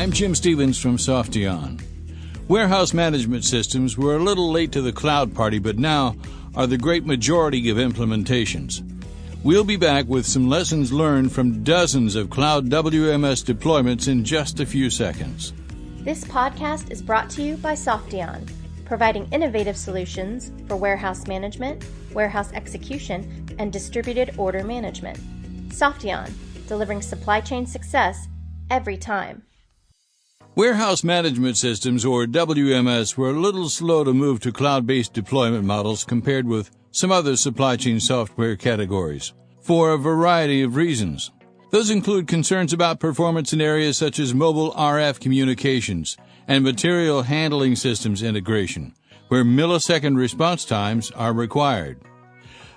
I'm Jim Stevens from Softeon. Warehouse management systems were a little late to the cloud party, but now are the great majority of implementations. We'll be back with some lessons learned from dozens of cloud WMS deployments in just a few seconds. This podcast is brought to you by Softeon, providing innovative solutions for warehouse management, warehouse execution, and distributed order management. Softeon, delivering supply chain success every time. Warehouse management systems, or WMS, were a little slow to move to cloud-based deployment models compared with some other supply chain software categories, for a variety of reasons. Those include concerns about performance in areas such as mobile RF communications and material handling systems integration, where millisecond response times are required.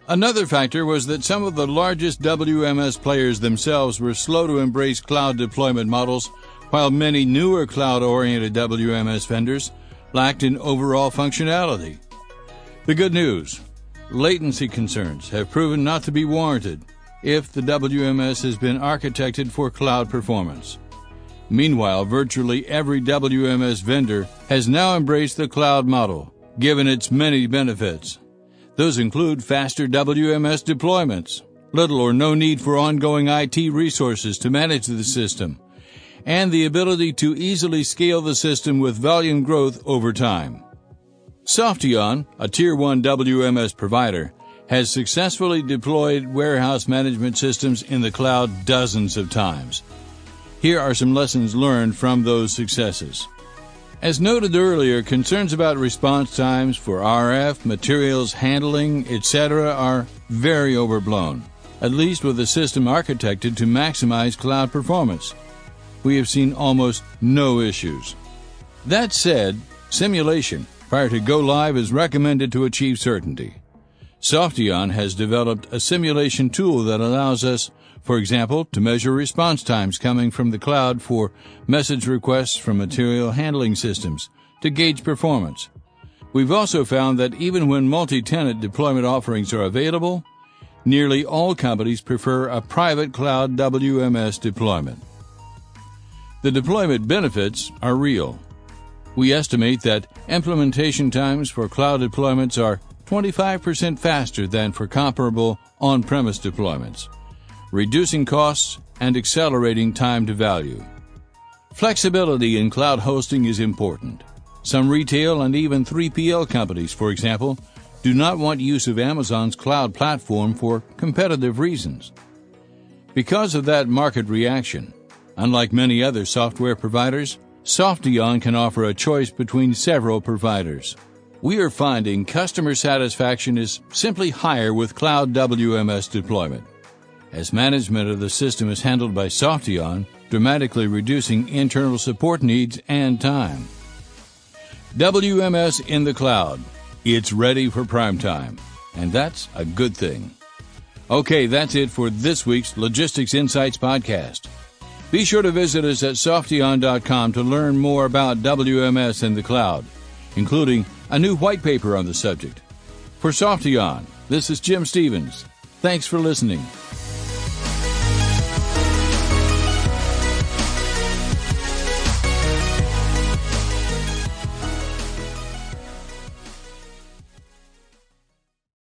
Another factor was that some of the largest WMS players themselves were slow to embrace cloud deployment models, while many newer cloud-oriented WMS vendors lacked in overall functionality. The good news: latency concerns have proven not to be warranted if the WMS has been architected for cloud performance. Meanwhile, virtually every WMS vendor has now embraced the cloud model, given its many benefits. Those include faster WMS deployments, little or no need for ongoing IT resources to manage the system, and the ability to easily scale the system with volume growth over time. Softeon, a Tier 1 WMS provider, has successfully deployed warehouse management systems in the cloud dozens of times. Here are some lessons learned from those successes. As noted earlier, concerns about response times for RF, materials handling, etc. are very overblown, at least with a system architected to maximize cloud performance. We have seen almost no issues. That said, simulation prior to go live is recommended to achieve certainty. Softeon has developed a simulation tool that allows us, for example, to measure response times coming from the cloud for message requests from material handling systems to gauge performance. We've also found that even when multi-tenant deployment offerings are available, nearly all companies prefer a private cloud WMS deployment. The deployment benefits are real. We estimate that implementation times for cloud deployments are 25% faster than for comparable on-premise deployments, reducing costs and accelerating time to value. Flexibility in cloud hosting is important. Some retail and even 3PL companies, for example, do not want use of Amazon's cloud platform for competitive reasons. Because of that market reaction, unlike many other software providers, Softeon can offer a choice between several providers. We are finding customer satisfaction is simply higher with cloud WMS deployment, as management of the system is handled by Softeon, dramatically reducing internal support needs and time. WMS in the cloud. It's ready for prime time, and that's a good thing. Okay, that's it for this week's Logistics Insights podcast. Be sure to visit us at Softeon.com to learn more about WMS in the cloud, including a new white paper on the subject. For Softeon, this is Jim Stevens. Thanks for listening.